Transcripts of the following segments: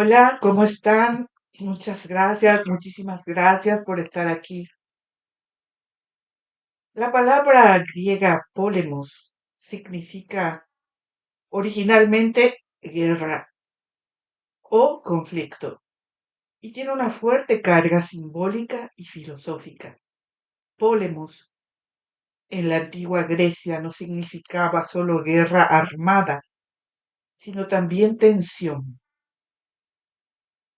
Hola, ¿cómo están? Muchas gracias, muchísimas gracias por estar aquí. La palabra griega polemos significa originalmente guerra o conflicto y tiene una fuerte carga simbólica y filosófica. Polemos en la antigua Grecia no significaba solo guerra armada, sino también tensión,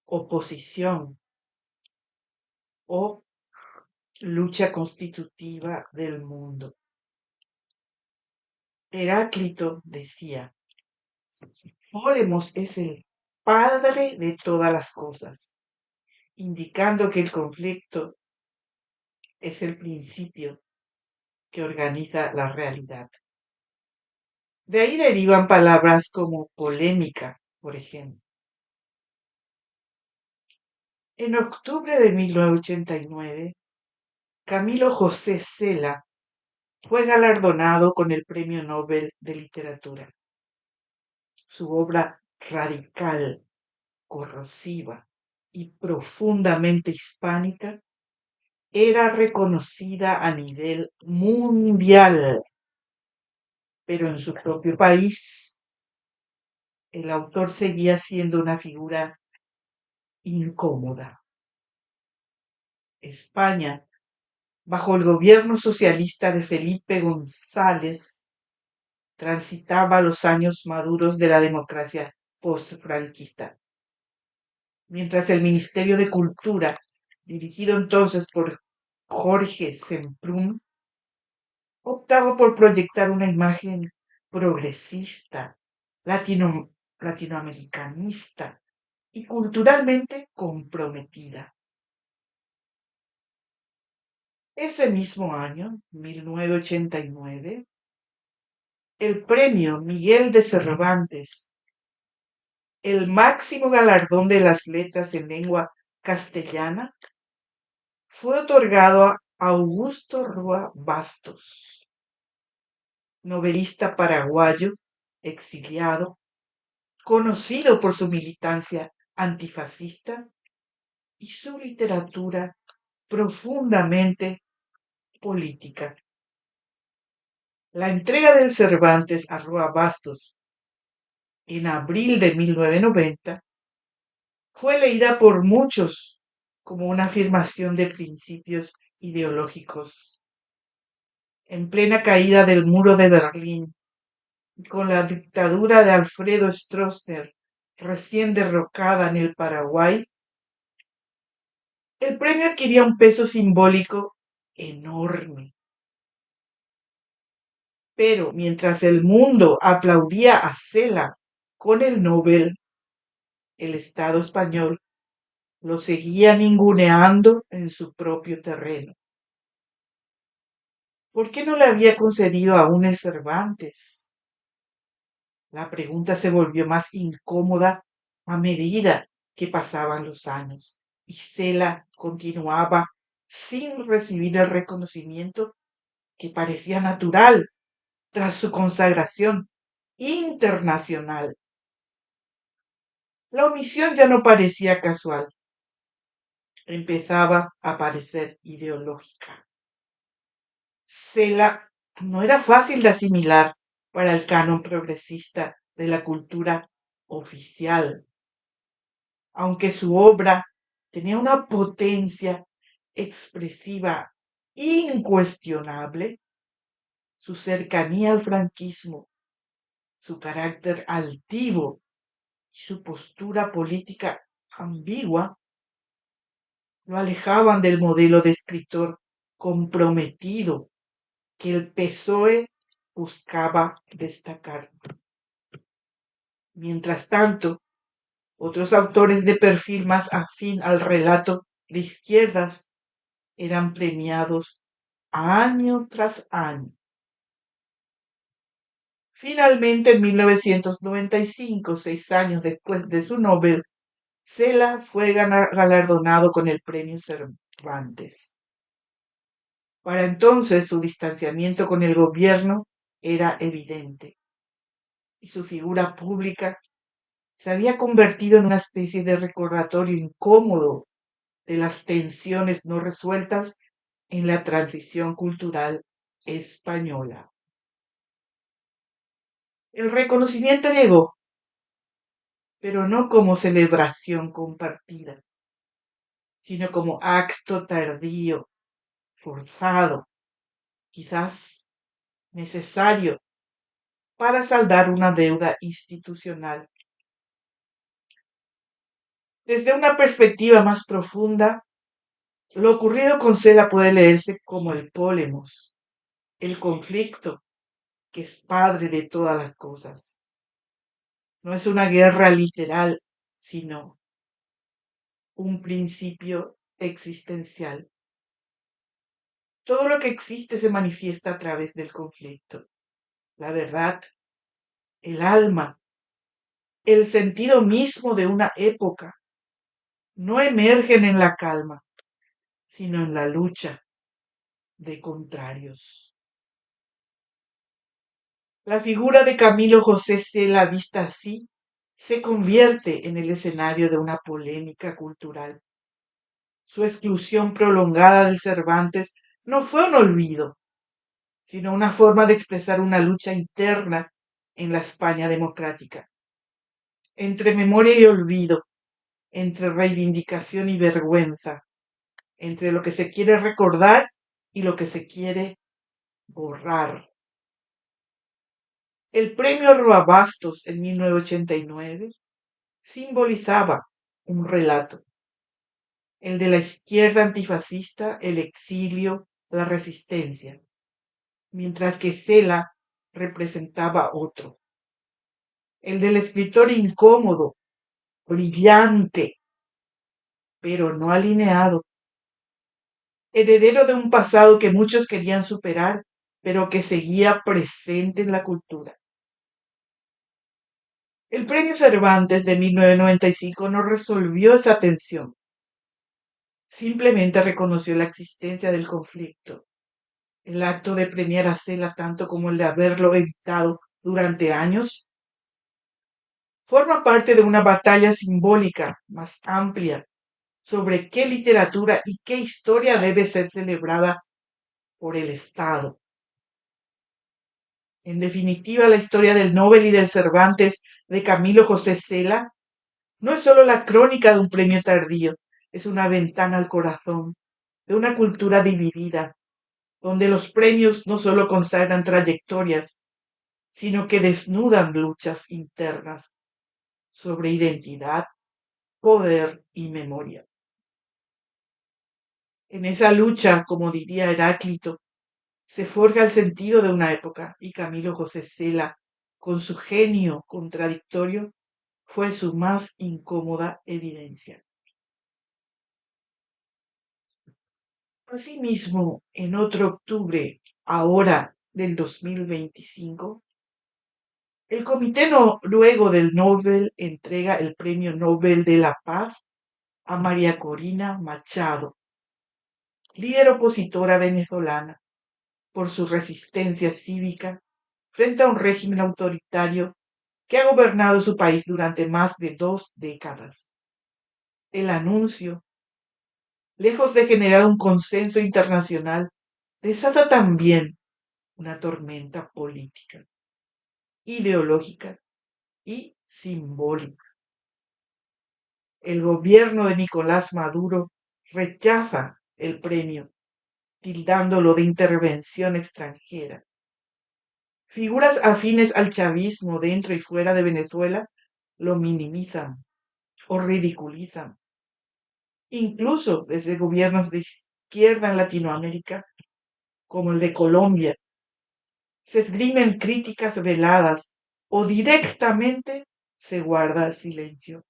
oposición o lucha constitutiva del mundo. Heráclito decía: Polemos es el padre de todas las cosas, indicando que el conflicto es el principio que organiza la realidad. De ahí derivan palabras como polémica, por ejemplo. En octubre de 1989, Camilo José Cela fue galardonado con el Premio Nobel de Literatura. Su obra radical, corrosiva y profundamente hispánica era reconocida a nivel mundial, pero en su propio país el autor seguía siendo una figura incómoda. España, bajo el gobierno socialista de Felipe González, transitaba los años maduros de la democracia postfranquista, mientras el Ministerio de Cultura, dirigido entonces por Jorge Semprún, optaba por proyectar una imagen progresista, latinoamericanista y culturalmente comprometida. Ese mismo año, 1989, el premio Miguel de Cervantes, el máximo galardón de las letras en lengua castellana, fue otorgado a Augusto Roa Bastos, novelista paraguayo, exiliado, conocido por su militancia antifascista y su literatura profundamente política. La entrega del Cervantes a Roa Bastos en abril de 1990 fue leída por muchos como una afirmación de principios ideológicos. En plena caída del muro de Berlín, con la dictadura de Alfredo Stroessner recién derrocada en el Paraguay, el premio adquiría un peso simbólico enorme. Pero mientras el mundo aplaudía a Cela con el Nobel, el Estado español lo seguía ninguneando en su propio terreno. ¿Por qué no le había concedido aún el Cervantes? La pregunta se volvió más incómoda a medida que pasaban los años y Cela continuaba sin recibir el reconocimiento que parecía natural tras su consagración internacional. La omisión ya no parecía casual, empezaba a parecer ideológica. Cela no era fácil de asimilar para el canon progresista de la cultura oficial, aunque su obra tenía una potencia expresiva incuestionable. Su cercanía al franquismo, su carácter altivo y su postura política ambigua lo alejaban del modelo de escritor comprometido que el PSOE buscaba destacar. Mientras tanto, otros autores de perfil más afín al relato de izquierdas eran premiados año tras año. Finalmente, en 1995, 6 años después de su Nobel, Cela fue galardonado con el Premio Cervantes. Para entonces su distanciamiento con el gobierno era evidente y su figura pública se había convertido en una especie de recordatorio incómodo de las tensiones no resueltas en la transición cultural española. El reconocimiento llegó, pero no como celebración compartida, sino como acto tardío, forzado, quizás necesario para saldar una deuda institucional. Desde una perspectiva más profunda, lo ocurrido con Cela puede leerse como el polemos, el conflicto, que es padre de todas las cosas. No es una guerra literal, sino un principio existencial. Todo lo que existe se manifiesta a través del conflicto. La verdad, el alma, el sentido mismo de una época, no emergen en la calma, sino en la lucha de contrarios. La figura de Camilo José Cela, vista así, se convierte en el escenario de una polémica cultural. Su exclusión prolongada de Cervantes no fue un olvido, sino una forma de expresar una lucha interna en la España democrática, entre memoria y olvido, entre reivindicación y vergüenza, entre lo que se quiere recordar y lo que se quiere borrar. El premio Roabastos en 1989 simbolizaba un relato, el de la izquierda antifascista, el exilio, la resistencia, mientras que Cela representaba otro, el del escritor incómodo, brillante, pero no alineado, heredero de un pasado que muchos querían superar, pero que seguía presente en la cultura. El Premio Cervantes de 1995 no resolvió esa tensión, simplemente reconoció la existencia del conflicto. El acto de premiar a Cela, tanto como el de haberlo evitado durante años, forma parte de una batalla simbólica más amplia sobre qué literatura y qué historia debe ser celebrada por el Estado. En definitiva, la historia del Nobel y del Cervantes de Camilo José Cela no es solo la crónica de un premio tardío, es una ventana al corazón de una cultura dividida, donde los premios no solo consagran trayectorias, sino que desnudan luchas internas sobre identidad, poder y memoria. En esa lucha, como diría Heráclito, se forja el sentido de una época y Camilo José Cela, con su genio contradictorio, fue su más incómoda evidencia. Asimismo, en otro octubre, ahora del 2025, el Comité Noruego del Nobel entrega el Premio Nobel de la Paz a María Corina Machado, líder opositora venezolana, por su resistencia cívica frente a un régimen autoritario que ha gobernado su país durante más de 2 décadas. El anuncio, lejos de generar un consenso internacional, desata también una tormenta política, ideológica y simbólica. El gobierno de Nicolás Maduro rechaza el premio, tildándolo de intervención extranjera. Figuras afines al chavismo dentro y fuera de Venezuela lo minimizan o ridiculizan. Incluso desde gobiernos de izquierda en Latinoamérica, como el de Colombia, se esgrimen críticas veladas o directamente se guarda silencio.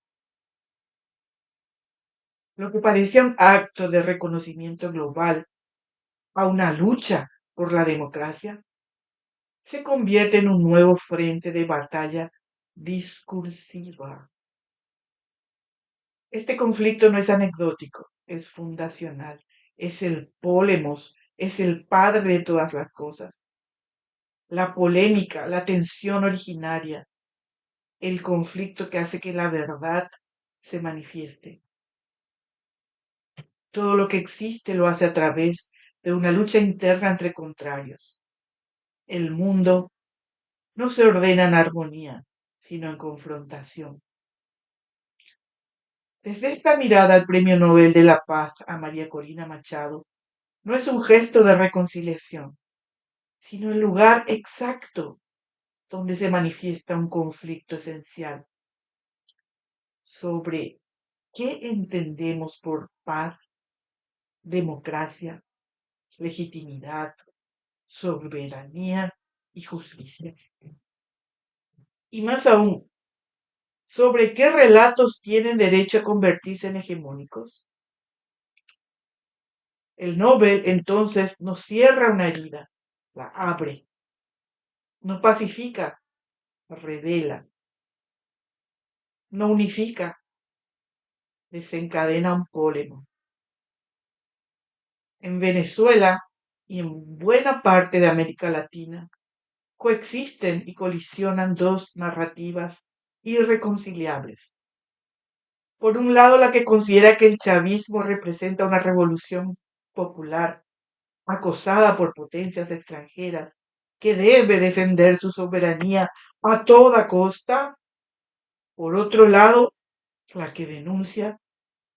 Lo que parecía un acto de reconocimiento global a una lucha por la democracia se convierte en un nuevo frente de batalla discursiva. Este conflicto no es anecdótico, es fundacional, es el pólemos, es el padre de todas las cosas. La polémica, la tensión originaria, el conflicto que hace que la verdad se manifieste. Todo lo que existe lo hace a través de una lucha interna entre contrarios. El mundo no se ordena en armonía, sino en confrontación. Desde esta mirada al Premio Nobel de la Paz a María Corina Machado no es un gesto de reconciliación, sino el lugar exacto donde se manifiesta un conflicto esencial sobre qué entendemos por paz, democracia, legitimidad, soberanía y justicia. Y más aún, sobre qué relatos tienen derecho a convertirse en hegemónicos. El Nobel entonces no cierra una herida, la abre, no pacifica, revela, no unifica, desencadena un polémico. En Venezuela y en buena parte de América Latina coexisten y colisionan dos narrativas irreconciliables. Por un lado, la que considera que el chavismo representa una revolución popular acosada por potencias extranjeras que debe defender su soberanía a toda costa. Por otro lado, la que denuncia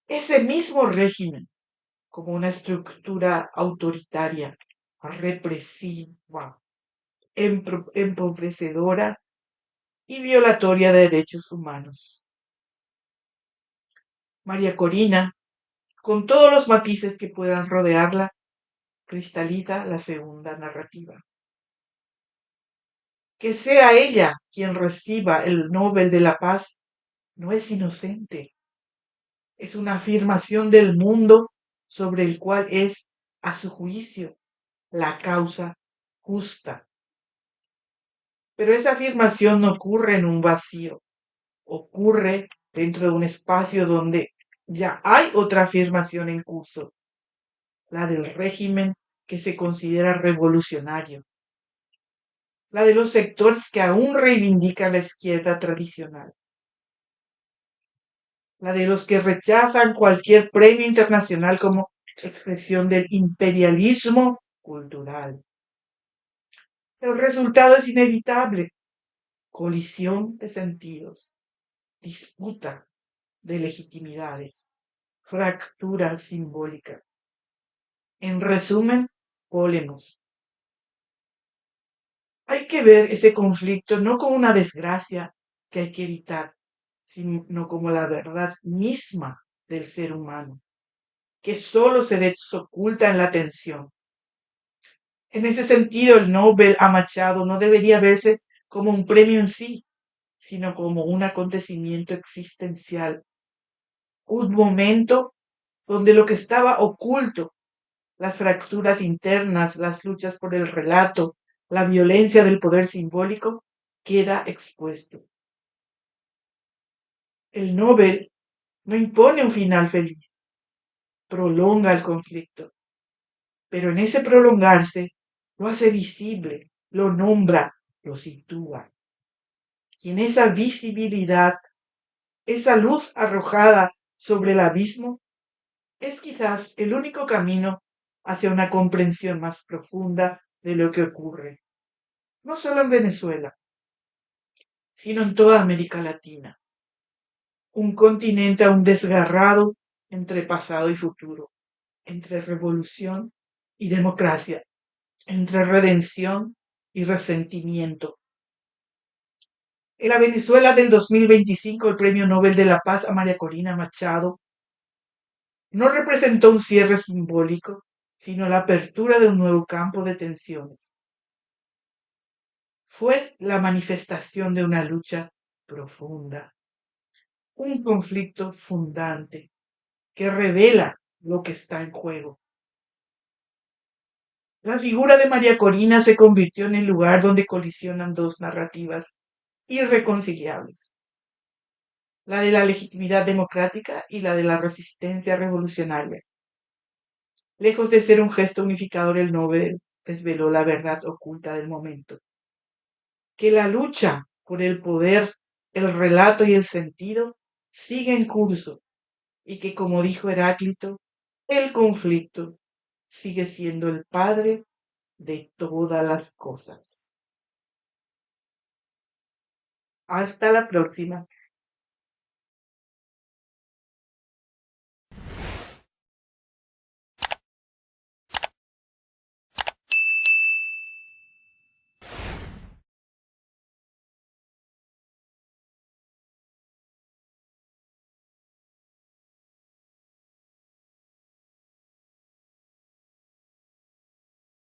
ese mismo régimen como una estructura autoritaria, represiva, empobrecedora y violatoria de derechos humanos. María Corina, con todos los matices que puedan rodearla, cristaliza la segunda narrativa. Que sea ella quien reciba el Nobel de la Paz no es inocente. Es una afirmación del mundo sobre el cual es, a su juicio, la causa justa. Pero esa afirmación no ocurre en un vacío, ocurre dentro de un espacio donde ya hay otra afirmación en curso, la del régimen que se considera revolucionario, la de los sectores que aún reivindican la izquierda tradicional, la de los que rechazan cualquier premio internacional como expresión del imperialismo cultural. El resultado es inevitable, colisión de sentidos, disputa de legitimidades, fractura simbólica. En resumen, polemos. Hay que ver ese conflicto no como una desgracia que hay que evitar, sino como la verdad misma del ser humano, que solo se desoculta en la tensión. En ese sentido, el Nobel a Machado no debería verse como un premio en sí, sino como un acontecimiento existencial, un momento donde lo que estaba oculto, las fracturas internas, las luchas por el relato, la violencia del poder simbólico, queda expuesto. El Nobel no impone un final feliz, prolonga el conflicto, pero en ese prolongarse lo hace visible, lo nombra, lo sitúa. Y en esa visibilidad, esa luz arrojada sobre el abismo, es quizás el único camino hacia una comprensión más profunda de lo que ocurre, no solo en Venezuela, sino en toda América Latina. Un continente aún desgarrado entre pasado y futuro, entre revolución y democracia, entre redención y resentimiento. En la Venezuela del 2025, el Premio Nobel de la Paz a María Corina Machado no representó un cierre simbólico, sino la apertura de un nuevo campo de tensiones. Fue la manifestación de una lucha profunda, un conflicto fundante que revela lo que está en juego. La figura de María Corina se convirtió en el lugar donde colisionan dos narrativas irreconciliables, la de la legitimidad democrática y la de la resistencia revolucionaria. Lejos de ser un gesto unificador, el Nobel desveló la verdad oculta del momento, que la lucha por el poder el relato y el sentido siguen curso y que, como dijo Heráclito, el conflicto sigue siendo el padre de todas las cosas. Hasta la próxima.